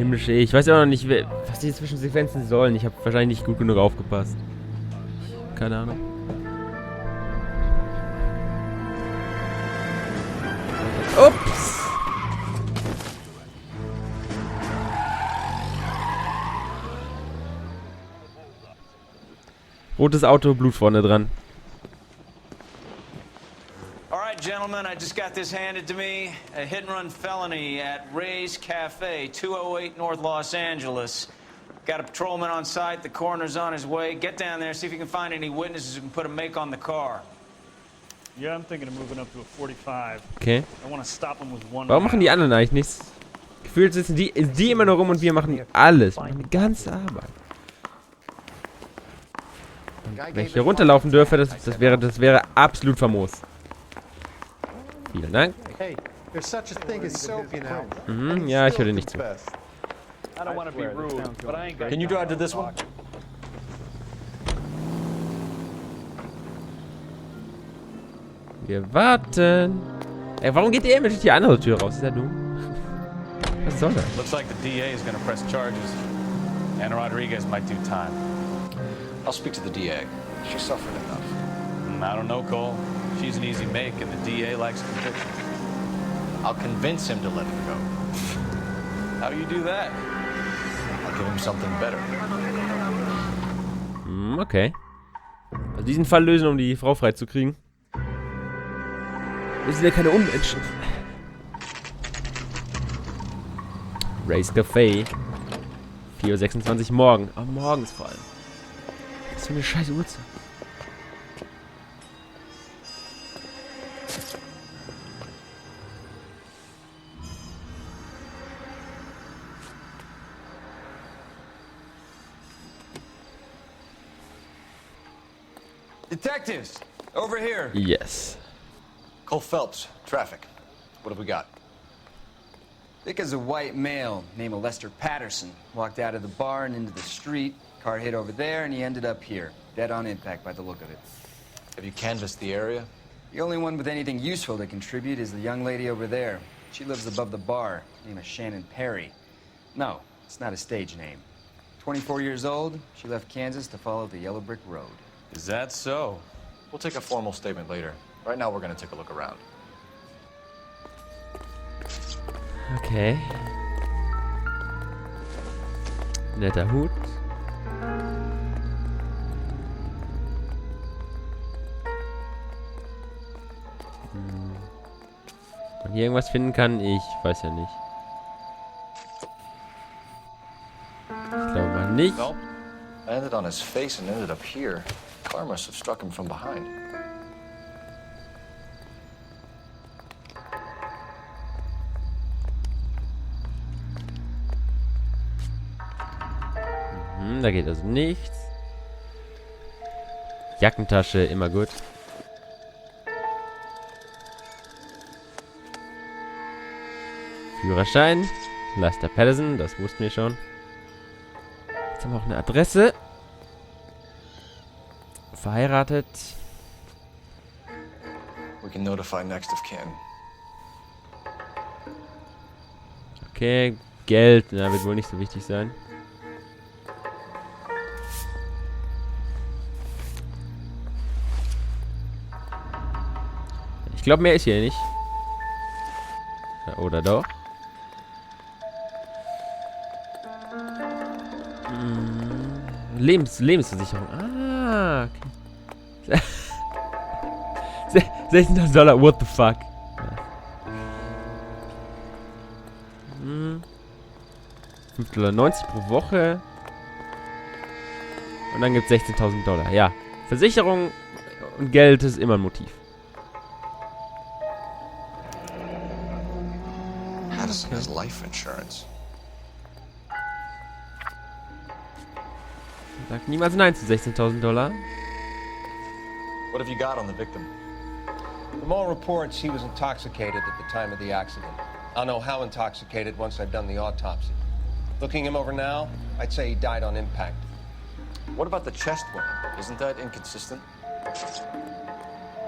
himmlische Ich weiß ja auch noch nicht, was die Zwischensequenzen sollen. Ich habe wahrscheinlich nicht gut genug aufgepasst. Keine Ahnung. Ups! Rotes Auto, Blut vorne dran. Alright, gentlemen, I just got this handed to me. A hit-and-run felony at Ray's Cafe, 208 North Los Angeles. Got a patrolman on site, the coroner's on his way. Get down there, see if you can find any witnesses who can put a make on the car. Yeah, I'm thinking of moving up to a 45. Okay. I want to stop him with one. Warum machen die anderen eigentlich nichts? Gefühlt sitzen die immer nur rum und wir machen alles. Wir machen die ganze Arbeit. Und wenn ich hier runterlaufen dürfe, das wäre absolut famos. Vielen Dank. Ja, ich höre dir nicht zu. Can you drive to this one? Wir warten. Ey, warum geht der durch die andere Tür raus? Ist er dumm? Was soll das? Looks like the DA is going to press charges. Anna Rodriguez might do time. I'll speak to the DA. She suffered enough. I don't know, Cole. She's an easy make, and the DA likes conviction. I'll convince him to let it go. How do you do that? I'll give him something better. Okay. Also diesen Fall lösen, um die Frau freizukriegen. Wir sind ja keine Unmenschen. Ray's Café. 4:26 Uhr morgen. Oh, morgens vor allem. Was für eine scheiß Uhrzeit. Detectives, over here. Yes. Cole Phelps, traffic. What have we got? Thick as a white male named Lester Patterson walked out of the bar and into the street. Car hit over there, and he ended up here, dead on impact by the look of it. Have you canvassed the area? The only one with anything useful to contribute is the young lady over there. She lives above the bar, name is Shannon Perry. No, it's not a stage name. 24 years old, she left Kansas to follow the Yellow Brick Road. Is that so? We'll take a formal statement later. Right now, we're going to take a look around. Okay. Netter Hut. Wenn hier irgendwas finden kann, ich weiß ja nicht. Ich glaube mal nicht. Nope. I ended on his face and ended up here. Car must have struck him from behind. Da geht also nichts. Jackentasche, immer gut. Führerschein. Lester Patterson, das wussten wir schon. Jetzt haben wir auch eine Adresse. Verheiratet. We can notify next of kin. Okay, Geld, na, wird wohl nicht so wichtig sein. Ich glaube, mehr ist hier nicht. Ja, oder doch? Lebensversicherung. Ah, okay. $16.000, what the fuck? $5,90 pro Woche. Und dann gibt es $16.000. Ja, Versicherung und Geld ist immer ein Motiv. Patterson has life insurance. Sagt niemals nein zu $16.000. What have you got on the victim? From all reports, he was intoxicated at the time of the accident. I'll know how intoxicated once I've done the autopsy. Looking him over now, I'd say he died on impact. What about the chest wound? Isn't that inconsistent?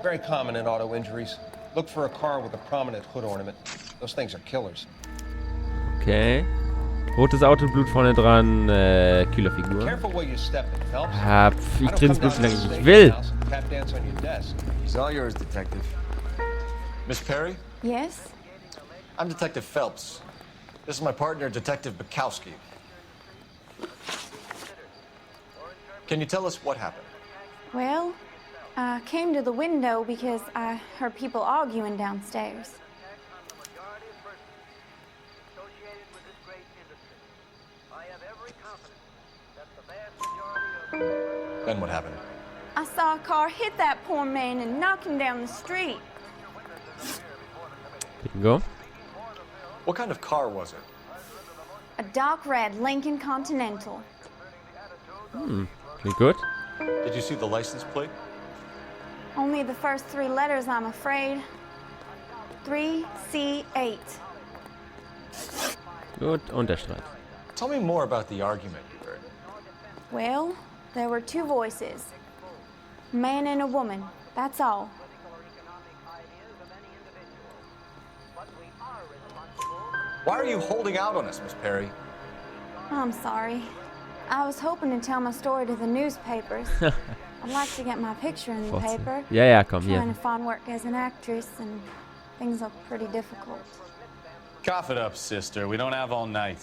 Very common in auto injuries. Look for a car with a prominent hood ornament. Those things are killers. Okay. Rotes Auto, Blut vorne dran, Kühlerfigur. Careful where you step in, Phelps. Ich drehe das Blut, solange ich nicht will. Tap dance on your desk. It's all yours, Detective. Miss Perry? Yes? I'm Detective Phelps. This is my partner, Detective Bukowski. Can you tell us what happened? Well, I came to the window because I heard people arguing downstairs. Then what happened? I saw a car hit that poor man and knock him down the street. Bingo. What kind of car was it? A dark red Lincoln Continental. Klingt gut. Did you see the license plate? Only the first 3 letters, I'm afraid. 3C8. Gut, und der Streit. Tell me more about the argument you heard. Well, there were 2 voices. A man and a woman, that's all. Why are you holding out on us, Miss Perry? I'm sorry. I was hoping to tell my story to the newspapers. I'd like to get my picture in the paper. Ja, ja, komm, Trying hier. to find work as an actress, and things look pretty difficult. Cough it up, sister. We don't have all night.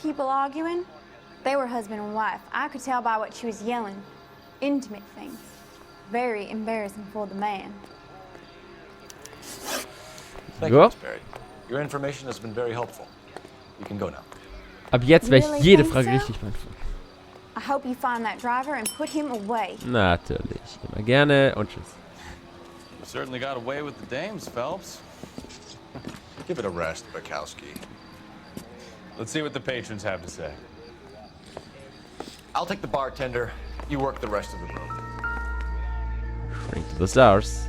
People arguing? They were husband and wife. I could tell by what she was yelling. Intimate things. Very embarrassing for the man. Thank Ja. you, Miss Perry. Your information has been very helpful. You can go now. Ab jetzt werde Really ich jede think Frage so? richtig beantworten. I hope you find that driver and put him away. Natürlich. Immer gerne und tschüss. You certainly got away with the dames, Phelps. Give it a rest, Bukowski. Let's see what the patrons have to say. I'll take the bartender. You work the rest of the room. Shrink to the Stars.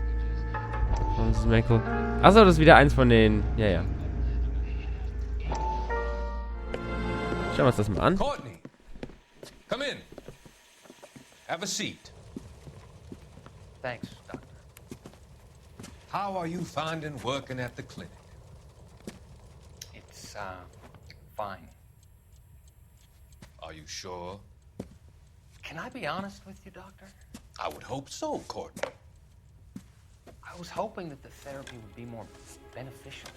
Was ist Michael? Achso, das ist wieder eins von den... Ja, ja. Schauen wir uns das mal an. Courtney, come in. Have a seat. Thanks, Doctor. How are you finding working at the clinic? It's, fine. Are you sure? Can I be honest with you, Doctor? I would hope so, Courtney. I was hoping that the therapy would be more beneficial.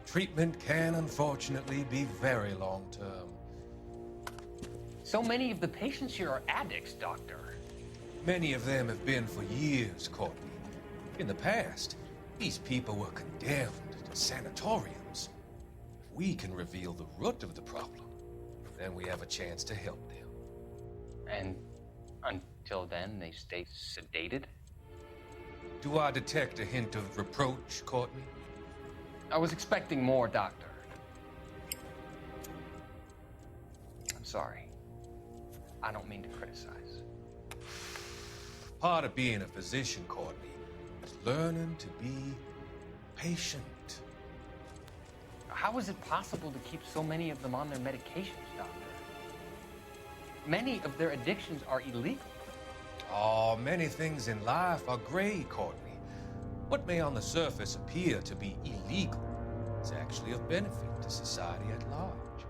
Treatment can unfortunately be very long-term. So many of the patients here are addicts, Doctor. Many of them have been for years, Courtney. In the past, these people were condemned to sanatoriums. If we can reveal the root of the problem, then we have a chance to help them. And until then, they stay sedated? Do I detect a hint of reproach, Courtney? I was expecting more, Doctor. I'm sorry. I don't mean to criticize. Part of being a physician, Courtney, is learning to be patient. How is it possible to keep so many of them on their medications, Doctor? Many of their addictions are illegal. Oh, many things in life are gray, Courtney. What may on the surface appear to be illegal is actually of benefit to society at large.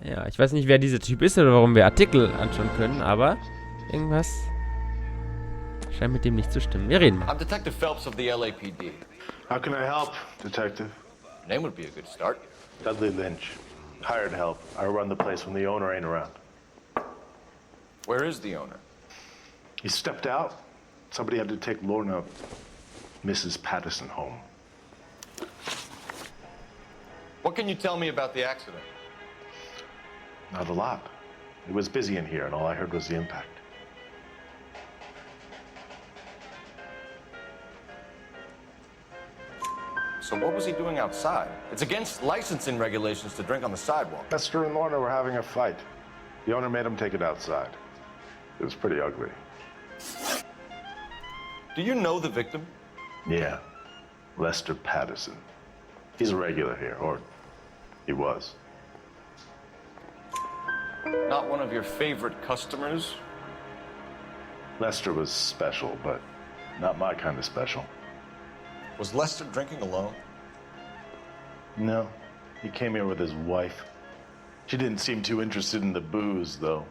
Ja, ich weiß nicht, wer dieser Typ ist oder warum wir Artikel anschauen können, aber irgendwas scheint mit dem nicht zu stimmen. Wir reden mal. I'm Detective Phelps of the LAPD. How can I help, Detective? Name would be a good start. Dudley Lynch. Hired help. I run the place when the owner ain't around. Where is the owner? He stepped out. Somebody had to take Lorna, Mrs. Patterson, home. What can you tell me about the accident? Not a lot. It was busy in here, and all I heard was the impact. So what was he doing outside? It's against licensing regulations to drink on the sidewalk. Lester and Lorna were having a fight. The owner made him take it outside. It was pretty ugly. Do you know the victim? Yeah. Lester Patterson. He's a regular here, or he was. Not one of your favorite customers? Lester was special, but not my kind of special. Was Lester drinking alone? No. He came here with his wife. She didn't seem too interested in the booze, though.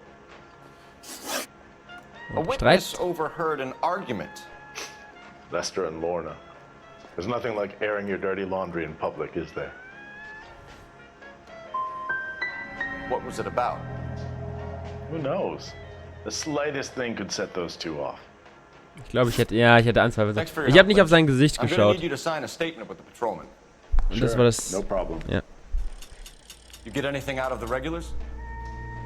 A witness overheard an argument. Lester and Lorna. There's nothing like airing your dirty laundry in public, is there? What was it about? Who knows? The slightest thing could set those two off. Ich glaube, ich hätte Anzweifel. Ich habe nicht auf sein Gesicht I'm gonna geschaut. need you to sign a statement with the patrolman. Und das war das. No problem. Ja. You get anything out of the regulars?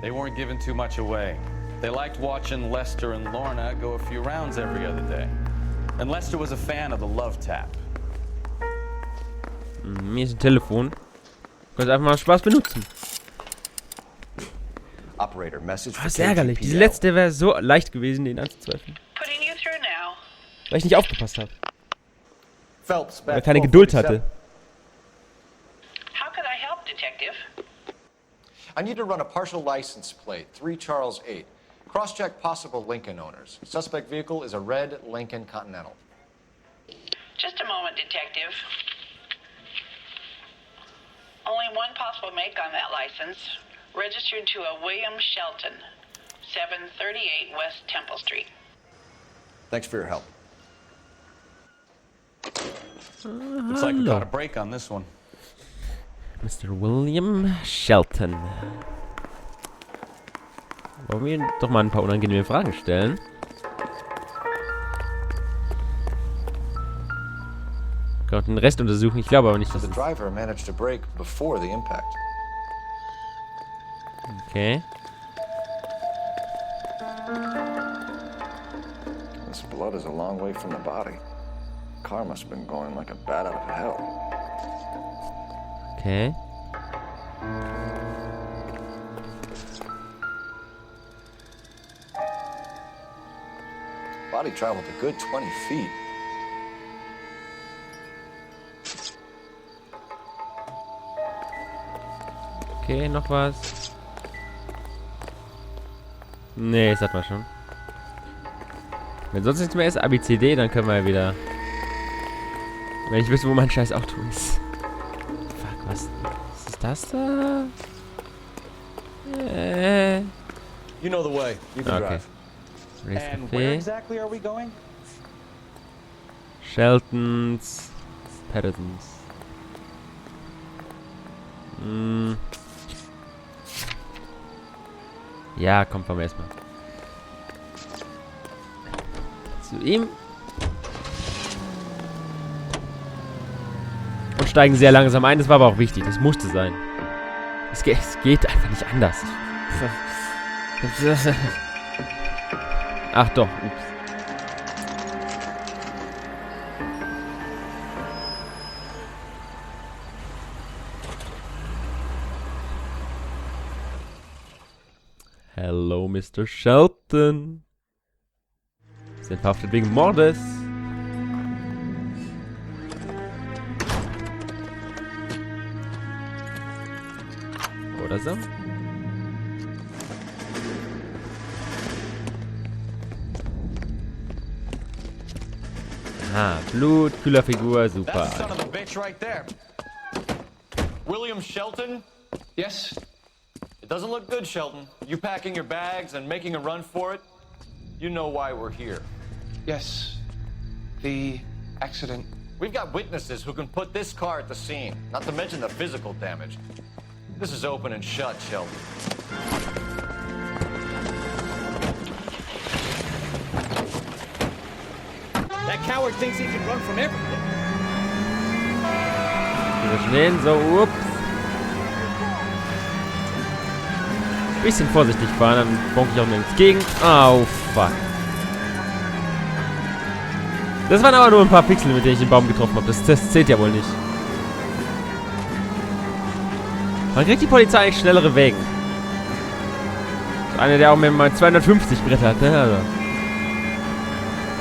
They weren't giving too much away. They liked watching Lester and Lorna go a few rounds every other day. And Lester was a fan of the love tap. Mir ist ein Telefon. Könnt einfach mal Spaß benutzen. Operator, message Das ist ärgerlich. Diese letzte wäre so leicht gewesen, den anzuzweifeln. Weil ich nicht aufgepasst habe. Weil keine Geduld hatte. How could I help, Detective? I need to run a partial license plate, 3 Charles 8. Cross-check possible Lincoln owners. Suspect vehicle is a red Lincoln Continental. Just a moment, Detective. Only one possible make on that license. Registered to a William Shelton, 738 West Temple Street. Thanks for your help. Looks like we got a break on this one. Mr. William Shelton. Wollen wir doch mal ein paar unangenehme Fragen stellen? Kann auch den Rest untersuchen. Ich glaube aber nicht, dass The driver managed to brake before the impact. Okay. This blood is a long way from the body. Car must have been going like a bat out of hell. Okay. Body traveled a good 20 feet. Okay, noch was. Nee, das hatten wir schon. Wenn sonst nichts mehr ist, ABCD, dann können wir ja wieder... Wenn ich wüsste, wo mein scheiß Auto ist. Fuck, was ist das da? You know the way. You can Okay. drive. Race And where Café. exactly are we going? Sheltons. Pattersons. Hm. Ja, komm, fahren wir erstmal. Zu ihm. Und steigen sehr langsam ein. Das war aber auch wichtig. Das musste sein. Es geht einfach nicht anders. Ach doch. Ups. Hello, Mr. Shelton. Sind verhaftet wegen Mordes. Oder so. Ah, Blut, Kühlerfigur, super. That's son of a bitch right there. William Shelton? Yes. It doesn't look good, Shelton. You packing your bags and making a run for it? You know why we're here. Yes. The accident. We've got witnesses who can put this car at the scene, not to mention the physical damage. This is open and shut, Shelton. That coward thinks he can run from everything. Wir schnell, so, ups. Bisschen vorsichtig fahren, dann bonk ich auch nirgends gegen. Oh, fuck. Das waren aber nur ein paar Pixel, mit denen ich den Baum getroffen habe. Das zählt ja wohl nicht. Man kriegt die Polizei eigentlich schnellere Wegen. So einer, der auch mit mal 250 Brett hat, ne? Also.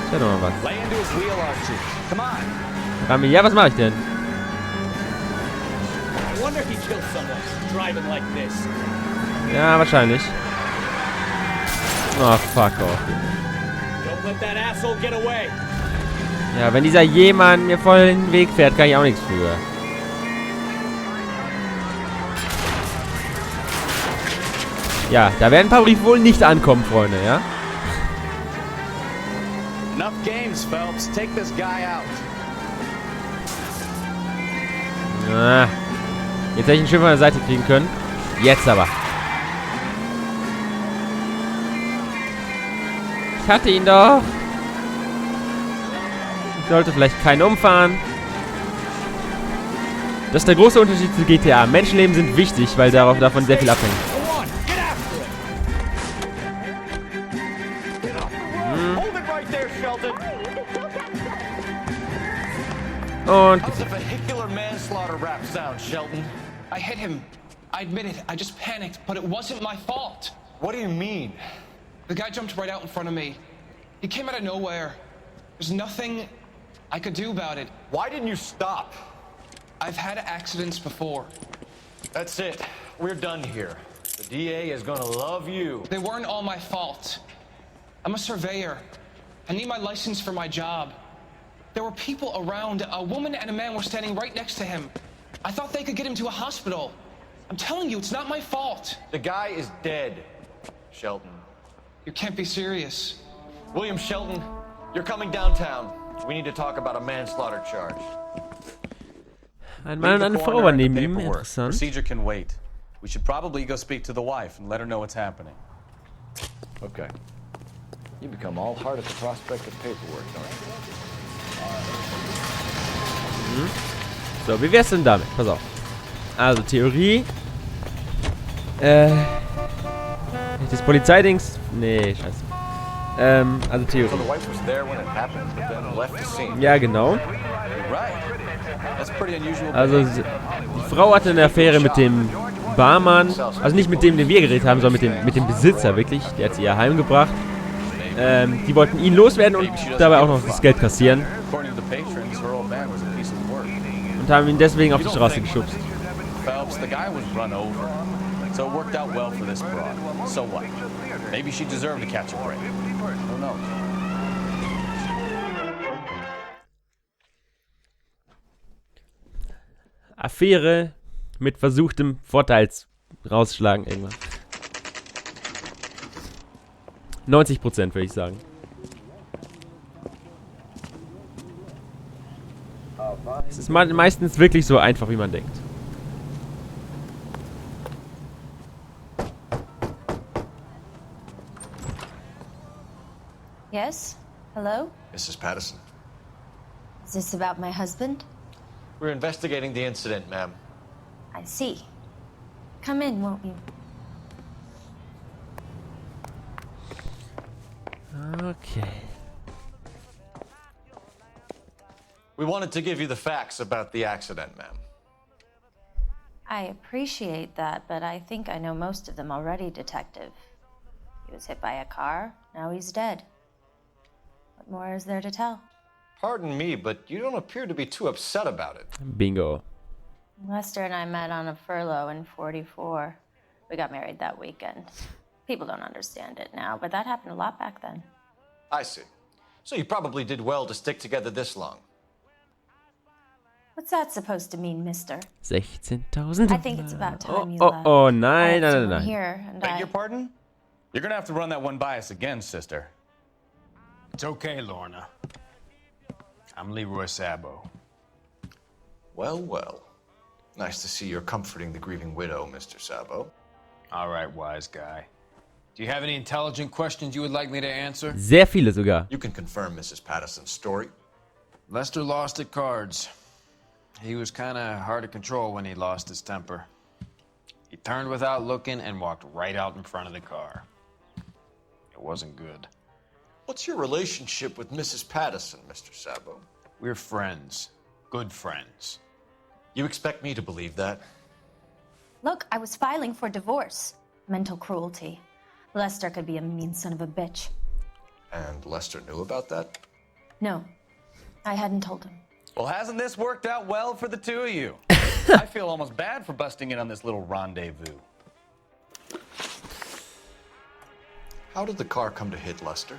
Schau doch mal was. Rami, ja, was mache ich denn? I wonder he killed someone driving like this. Ja, wahrscheinlich. Oh, fuck off. Don't let that asshole get away. Ja, wenn dieser jemand mir voll in den Weg fährt, kann ich auch nichts für. Ja, da werden ein paar Briefe wohl nicht ankommen, Freunde, ja? Enough games, Phelps. Take this guy out. Ah, jetzt hätte ich ihn schön von der Seite kriegen können. Jetzt aber. Ich hatte ihn doch. Ich sollte vielleicht keinen umfahren. Das ist der große Unterschied zu GTA. Menschenleben sind wichtig, weil davon sehr viel abhängt. Und How's the vehicular manslaughter rap sound, Shelton? I hit him. I admit it. I just panicked, but it wasn't my fault. What do you mean? The guy jumped right out in front of me. He came out of nowhere. There's nothing I could do about it. Why didn't you stop? I've had accidents before. That's it. We're done here. The DA is gonna love you. They weren't all my fault. I'm a surveyor. I need my license for my job. There were people around. A woman and a man were standing right next to him. I thought they could get him to a hospital. I'm telling you, it's not my fault. The guy is dead, Shelton. You can't be serious. William Shelton, you're coming downtown. We need to talk about a manslaughter charge. Ein Mann und eine Frau war neben ihm. Interessant. Procedure can wait. We should probably go speak to the wife and let her know what's happening. Okay. You become all heart at the prospect of paperwork, don't you? So, wie wär's denn damit? Pass auf. Also, Theorie. Das Polizeidings. Nee, scheiße. Also Theorie. So the wife was there when it happened, but then left the scene. Ja, genau. Right. That's pretty unusual. Also, die Frau hatte eine Affäre mit dem Barmann. Also nicht mit dem, den wir geredet haben, sondern mit dem Besitzer, wirklich. Der hat sie ja heimgebracht. Die wollten ihn loswerden und dabei auch noch das Geld kassieren. Und haben ihn deswegen auf die Straße geschubst. Phelps, the guy was run over. So it worked out well for this broad. So what? Maybe she deserved to catch a break. Who knows? Affäre mit versuchtem Vorteilsrausschlagen irgendwas. 90% würde ich sagen. Es ist meistens wirklich so einfach, wie man denkt. Yes? Hello? Mrs. Patterson. Is this about my husband? We're investigating the incident, ma'am. I see. Come in, won't you? Okay. We wanted to give you the facts about the accident, ma'am. I appreciate that, but I think I know most of them already, Detective. He was hit by a car, now he's dead. What more is there to tell? Pardon me, but you don't appear to be too upset about it. Bingo. Lester and I met on a furlough in '44. We got married that weekend. People don't understand it now, but that happened a lot back then. I see. So you probably did well to stick together this long. What's that supposed to mean, mister? 16.000. I think it's about time you left. Oh, nein, nein, nein. Here, and Beg your pardon? You're gonna have to run that one by us again, sister. It's okay, Lorna. I'm Leroy Sabo. Well, well. Nice to see you're comforting the grieving widow, Mr. Sabo. All right, wise guy. Do you have any intelligent questions you would like me to answer? Sehr viele sogar. You can confirm Mrs. Patterson's story. Lester lost at cards. He was kind of hard to control when he lost his temper. He turned without looking and walked right out in front of the car. It wasn't good. What's your relationship with Mrs. Patterson, Mr. Sabo? We're friends. Good friends. You expect me to believe that? Look, I was filing for divorce. Mental cruelty. Lester could be a mean son of a bitch. And Lester knew about that? No, I hadn't told him. Well, hasn't this worked out well for the two of you? I feel almost bad for busting in on this little rendezvous. How did the car come to hit Lester?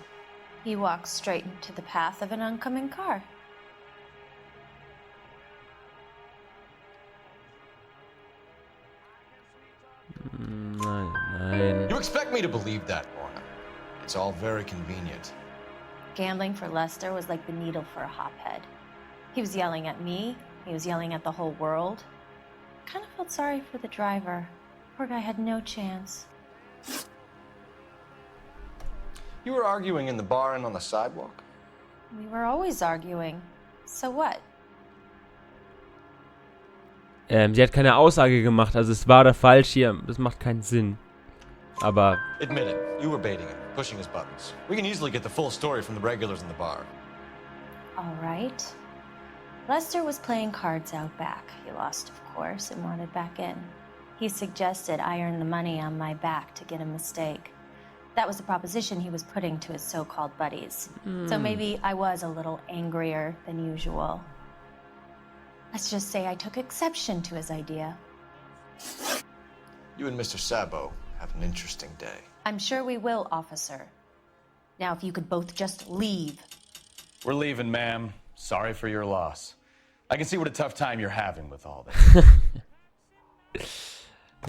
He walked straight into the path of an oncoming car. Nein, nein. You like me to believe that, Lorna. It's all very convenient. Gambling for Lester was like the needle for a hophead. He was yelling at me. He was yelling at the whole world. I kind of felt sorry for the driver. Poor guy had no chance. You were arguing in the bar and on the sidewalk? We were always arguing. So what? Sie hat keine Aussage gemacht, also es war da falsch hier. Das macht keinen Sinn. Aber... Admit it, you were baiting him, pushing his buttons. We can easily get the full story from the regulars in the bar. All right. Lester was playing cards out back. He lost, of course, and wanted back in. He suggested I earn the money on my back to get a mistake. That was the proposition he was putting to his so-called buddies. So maybe I was a little angrier than usual. Let's just say I took exception to his idea. You and Mr. Sabo have an interesting day. I'm sure we will, officer. Now, if you could both just leave. We're leaving, ma'am. Sorry for your loss. I can see what a tough time you're having with all this.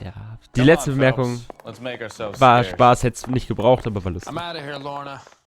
Ja, die letzte Bemerkung Let's make ourselves war scarce. Spaß, hätte es nicht gebraucht, aber war lustig. I'm out of here, Lorna.